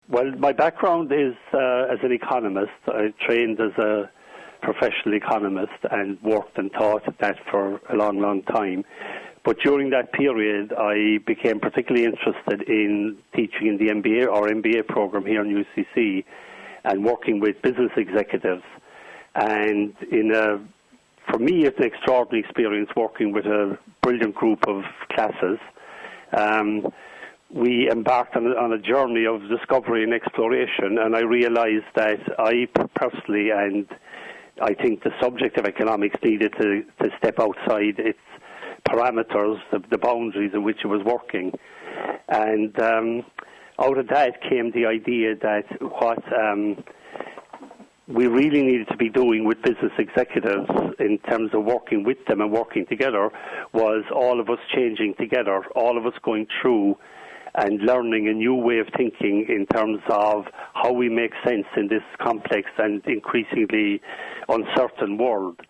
Well, my background is as an economist. I trained as a professional economist and worked and taught that for a long, long time. But during that period, I became particularly interested in teaching in the MBA or MBA program here in UCC and working with business executives. And for me, it's an extraordinary experience working with a brilliant group of classes. We embarked on a journey of discovery and exploration, and I realized that I personally, and I think the subject of economics needed to step outside its parameters, the boundaries in which it was working. And out of that came the idea that what we really needed to be doing with business executives in terms of working with them and working together was all of us changing together, all of us going through and learning a new way of thinking in terms of how we make sense in this complex and increasingly uncertain world.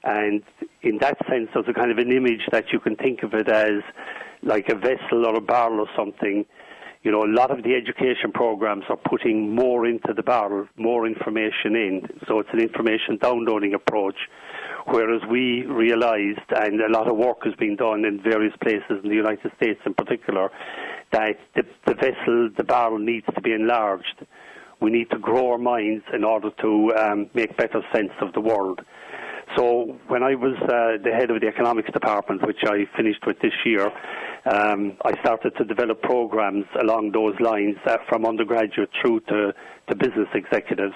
And in that sense, there's a kind of an image that you can think of it as like a vessel or a barrel or something. You know, a lot of the education programs are putting more into the barrel, more information in. So it's an information downloading approach. Whereas we realized, and a lot of work has been done in various places in the United States in particular, that the vessel, the barrel needs to be enlarged. We need to grow our minds in order to make better sense of the world. So when I was the head of the economics department, which I finished with this year, I started to develop programs along those lines from undergraduate through to business executives.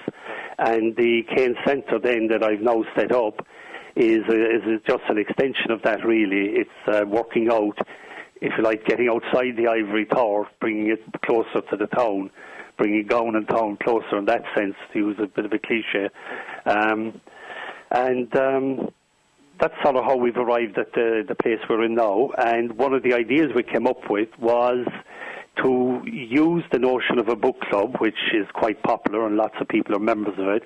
And the Keynes Centre then that I've now set up is just an extension of that, really. It's working out, if you like, getting outside the ivory tower, bringing it closer to the town, bringing down and town closer in that sense, to use a bit of a cliche. And that's sort of how we've arrived at the place we're in now. And one of the ideas we came up with was to use the notion of a book club, which is quite popular and lots of people are members of it,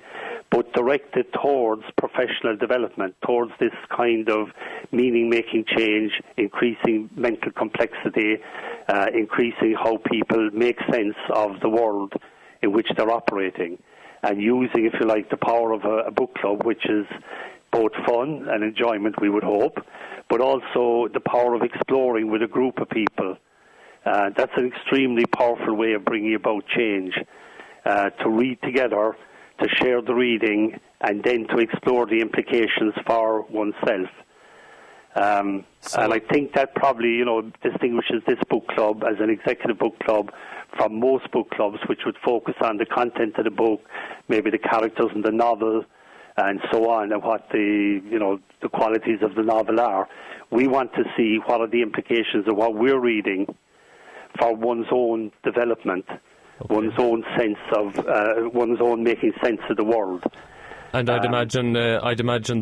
but direct it towards professional development, towards this kind of meaning-making change, increasing mental complexity, increasing how people make sense of the world in which they're operating, and using, if you like, the power of a book club, which is both fun and enjoyment, we would hope, but also the power of exploring with a group of people. That's an extremely powerful way of bringing about change, to read together, to share the reading, and then to explore the implications for oneself. And I think that probably, distinguishes this book club as an executive book club from most book clubs, which would focus on the content of the book, maybe the characters in the novel, and so on, and what the qualities of the novel are. We want to see what are the implications of what we're reading for one's own development, one's own sense of, one's own making sense of the world. And I'd imagine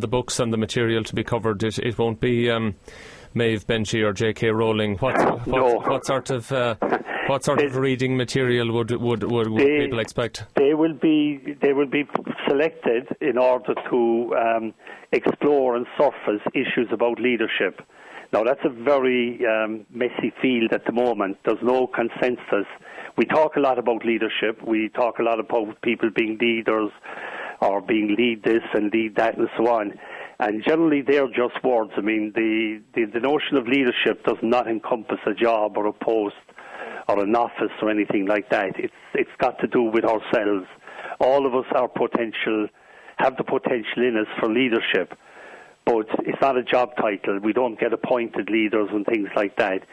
the books and the material to be covered, it won't be Maeve Binchy or J.K. Rowling. What sort of reading material would people expect? They will be selected in order to explore and surface issues about leadership. Now, that's a very messy field at the moment. There's no consensus. We talk a lot about leadership. We talk a lot about people being leaders or being lead this and lead that and so on. And generally, they're just words. I mean, the notion of leadership does not encompass a job or a post or an office or anything like that. It's got to do with ourselves. All of us have the potential in us for leadership. But it's not a job title. We don't get appointed leaders and things like that.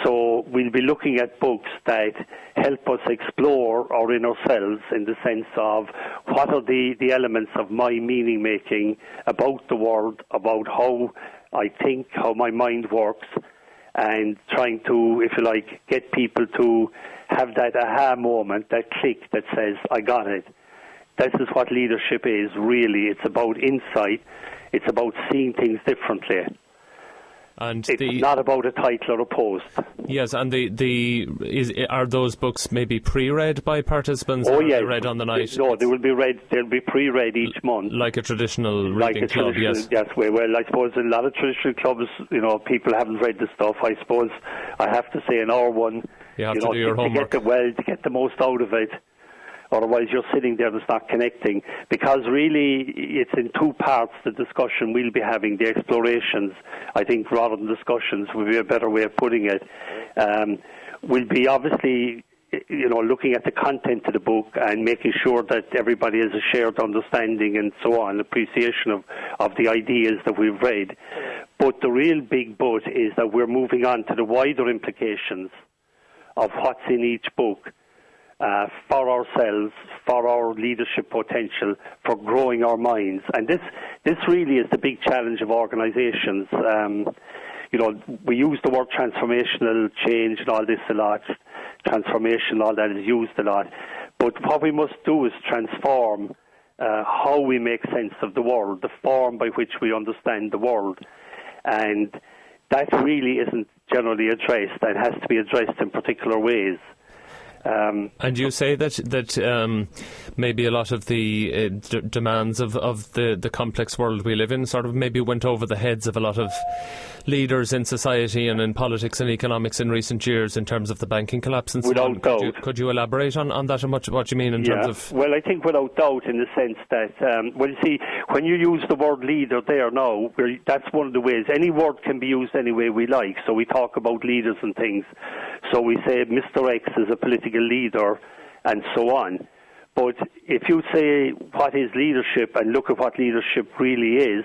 So we'll be looking at books that help us explore our inner selves in the sense of what are the elements of my meaning-making about the world, about how I think, how my mind works, and trying to, if you like, get people to have that aha moment, that click that says, I got it. This is what leadership is, really. It's about insight. It's about seeing things differently. And it's not about a title or a post. Yes, and are those books maybe pre-read by participants? Oh, yes. Read on the night? No, they will be read. They'll be pre-read each month, like a traditional reading club. Yes. Yes. Well, I suppose in a lot of traditional clubs, people haven't read the stuff. I suppose I have to say in our one, You have to do your homework. To get the most out of it. Otherwise, you're sitting there that's not connecting. Because really, it's in two parts, the discussion we'll be having, the explorations, I think, rather than discussions would be a better way of putting it. We'll be obviously, looking at the content of the book and making sure that everybody has a shared understanding and so on, appreciation of the ideas that we've read. But the real big but is that we're moving on to the wider implications of what's in each book. For ourselves, for our leadership potential, for growing our minds. And this really is the big challenge of organisations. We use the word transformational change and all this a lot. Transformation, all that is used a lot. But what we must do is transform how we make sense of the world, the form by which we understand the world. And that really isn't generally addressed. That has to be addressed in particular ways. And you say that maybe a lot of the demands of the complex world we live in sort of maybe went over the heads of a lot of leaders in society and in politics and economics in recent years in terms of the banking collapse and so on. Without doubt. Could you elaborate on that and what you mean in terms of... Well, I think without doubt in the sense that, when you use the word leader there now, that's one of the ways. Any word can be used any way we like. So we talk about leaders and things. So we say Mr. X is a political leader and so on. But if you say what is leadership and look at what leadership really is,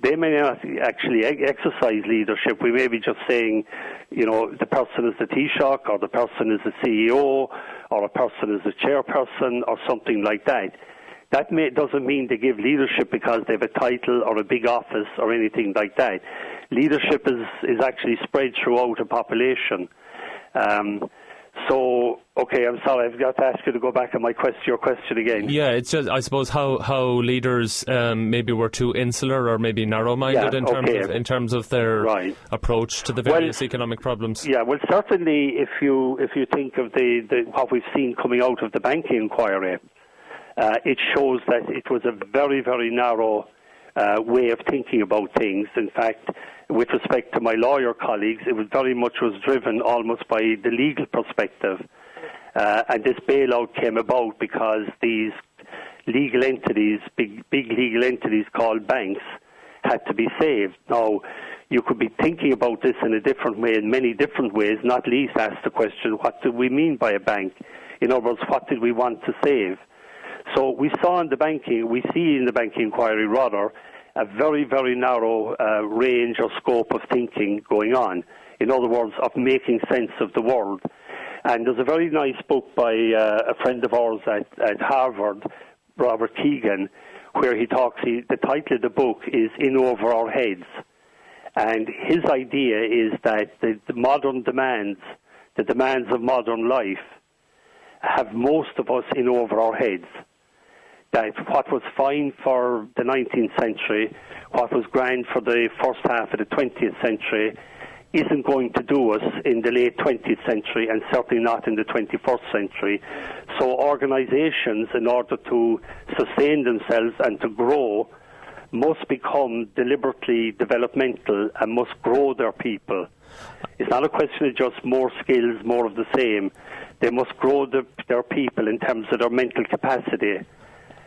they may not actually exercise leadership. We may be just saying, the person is the Taoiseach or the person is the CEO or a person is the chairperson or something like that. That doesn't mean they give leadership because they have a title or a big office or anything like that. Leadership is actually spread throughout a population. I'm sorry, I've got to ask you to go back on your question again. Yeah, it's just, I suppose, how leaders maybe were too insular or maybe narrow-minded in terms of their approach to the various economic problems. Yeah, well, certainly if you think of what we've seen coming out of the banking inquiry, it shows that it was a very, very narrow way of thinking about things. In fact, with respect to my lawyer colleagues, it was very much driven almost by the legal perspective. And this bailout came about because these legal entities, big legal entities called banks, had to be saved. Now, you could be thinking about this in a different way, in many different ways, not least ask the question, what do we mean by a bank? In other words, what did we want to save? So we see in the banking inquiry rather, a very, very narrow range or scope of thinking going on. In other words, of making sense of the world. And there's a very nice book by a friend of ours at Harvard, Robert Keegan, where he talks, the title of the book is In Over Our Heads. And his idea is that the modern demands, the demands of modern life, have most of us in over our heads. That what was fine for the 19th century, what was grand for the first half of the 20th century, isn't going to do us in the late 20th century and certainly not in the 21st century. So organizations, in order to sustain themselves and to grow, must become deliberately developmental and must grow their people. It's not a question of just more skills, more of the same. They must grow their people in terms of their mental capacity.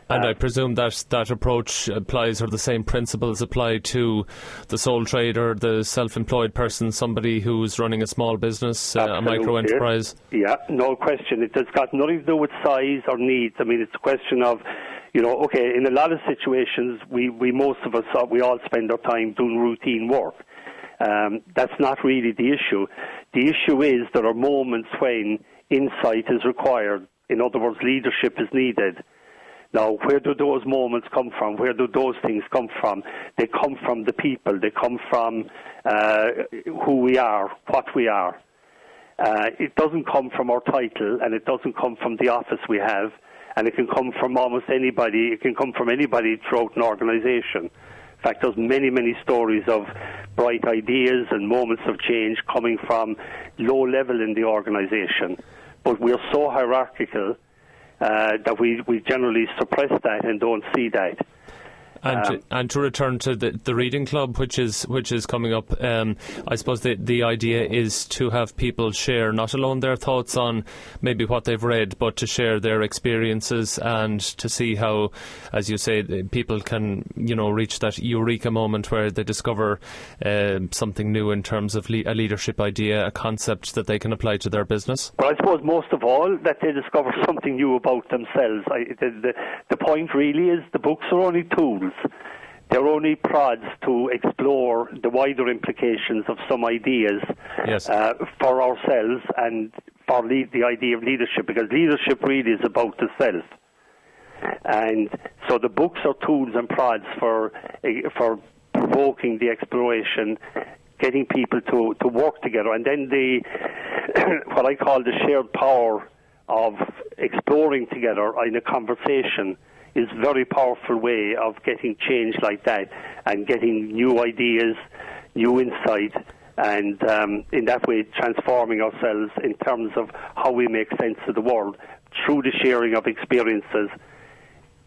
And I presume that approach applies, or the same principles apply to the sole trader, the self-employed person, somebody who's running a small business, a micro-enterprise? Yeah, no question. It has got nothing to do with size or needs. I mean, it's a question of, in a lot of situations, most of us, we all spend our time doing routine work. That's not really the issue. The issue is there are moments when insight is required. In other words, leadership is needed. Now, where do those moments come from? Where do those things come from? They come from the people. They come from who we are, what we are. It doesn't come from our title, and it doesn't come from the office we have, and it can come from almost anybody. It can come from anybody throughout an organisation. In fact, there's many, many stories of bright ideas and moments of change coming from low level in the organisation. But we're so hierarchical that we generally suppress that and don't see that. And to return to the reading club, which is coming up, I suppose the idea is to have people share not alone their thoughts on maybe what they've read, but to share their experiences and to see how, as you say, people can reach that eureka moment where they discover something new in terms of a leadership idea, a concept that they can apply to their business. Well, I suppose most of all that they discover something new about themselves. The point really is the books are only tools. They're only prods to explore the wider implications of some ideas for ourselves and for the idea of leadership, because leadership really is about the self. And so the books are tools and prods for provoking the exploration, getting people to work together, and then what I call the shared power of exploring together in a conversation is a very powerful way of getting change like that and getting new ideas, new insight, and in that way transforming ourselves in terms of how we make sense of the world through the sharing of experiences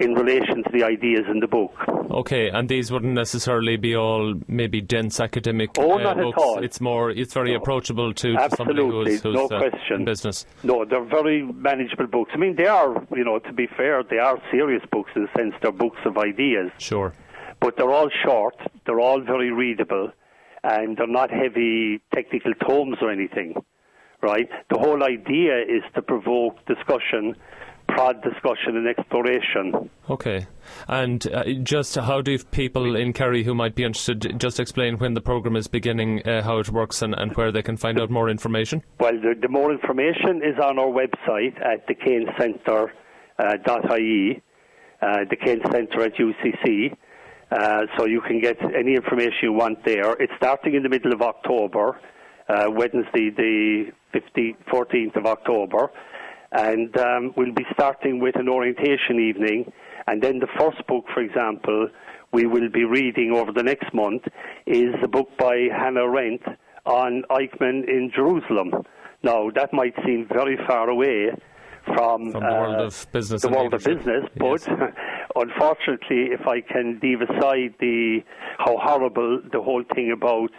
in relation to the ideas in the book. Okay, and these wouldn't necessarily be all maybe dense academic not books. At all. It's very approachable to somebody who's no question. In business. No, they're very manageable books. I mean, they are, to be fair, they are serious books in the sense they're books of ideas. Sure. But they're all short, they're all very readable, and they're not heavy technical tomes or anything, right? The whole idea is to provoke discussion, prod discussion and exploration. Okay. And just how do people in Kerry who might be interested, just explain when the programme is beginning, how it works and where they can find out more information? Well, the more information is on our website at the Keynes Centre.ie, the Keynes Centre at UCC, so you can get any information you want there. It's starting in the middle of October, Wednesday the 14th of October. And we'll be starting with an orientation evening, and then the first book, for example, we will be reading over the next month is a book by Hannah Arendt on Eichmann in Jerusalem. Now, that might seem very far away from the world of business. But unfortunately, if I can leave aside how horrible the whole thing about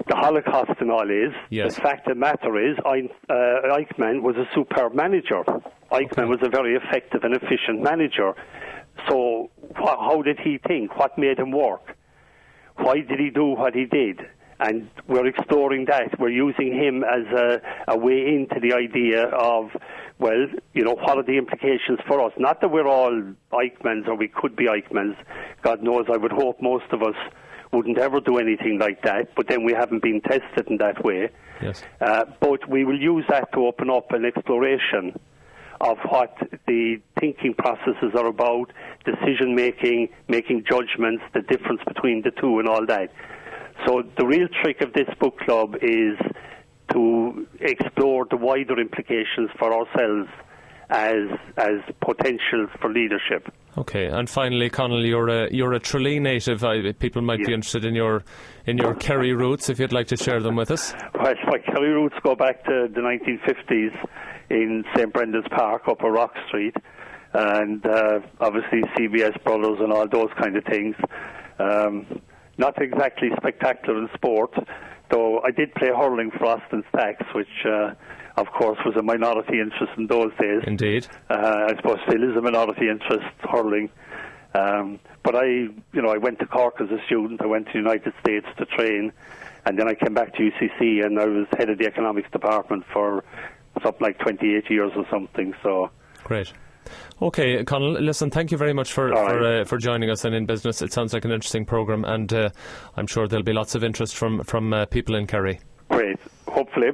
the Holocaust and all is, the fact of the matter is Eichmann was a superb manager. Eichmann was a very effective and efficient manager. So how did he think? What made him work? Why did he do what he did? And we're exploring that. We're using him as a way into the idea of, what are the implications for us? Not that we're all Eichmanns or we could be Eichmanns. God knows, I would hope most of us wouldn't ever do anything like that, but then we haven't been tested in that way. Yes. But we will use that to open up an exploration of what the thinking processes are about, decision-making, making judgments, the difference between the two and all that. So the real trick of this book club is to explore the wider implications for ourselves as potential for leadership. Okay, and finally, Connell, you're a Tralee native. People might be interested in your Kerry roots, if you'd like to share them with us. Well, my Kerry roots go back to the 1950s in St Brendan's Park, Upper Rock Street, and obviously CBS Brothers and all those kind of things. Not exactly spectacular in sport, though I did play hurling for Austin Stacks, which of course was a minority interest in those days. Indeed. I suppose still is a minority interest, hurling. But I went to Cork as a student. I went to the United States to train, and then I came back to UCC, and I was head of the economics department for something like 28 years or something. So great. Okay, Connell, listen, thank you very much for joining us in Business. It sounds like an interesting programme, and I'm sure there'll be lots of interest from people in Kerry. Great, hopefully.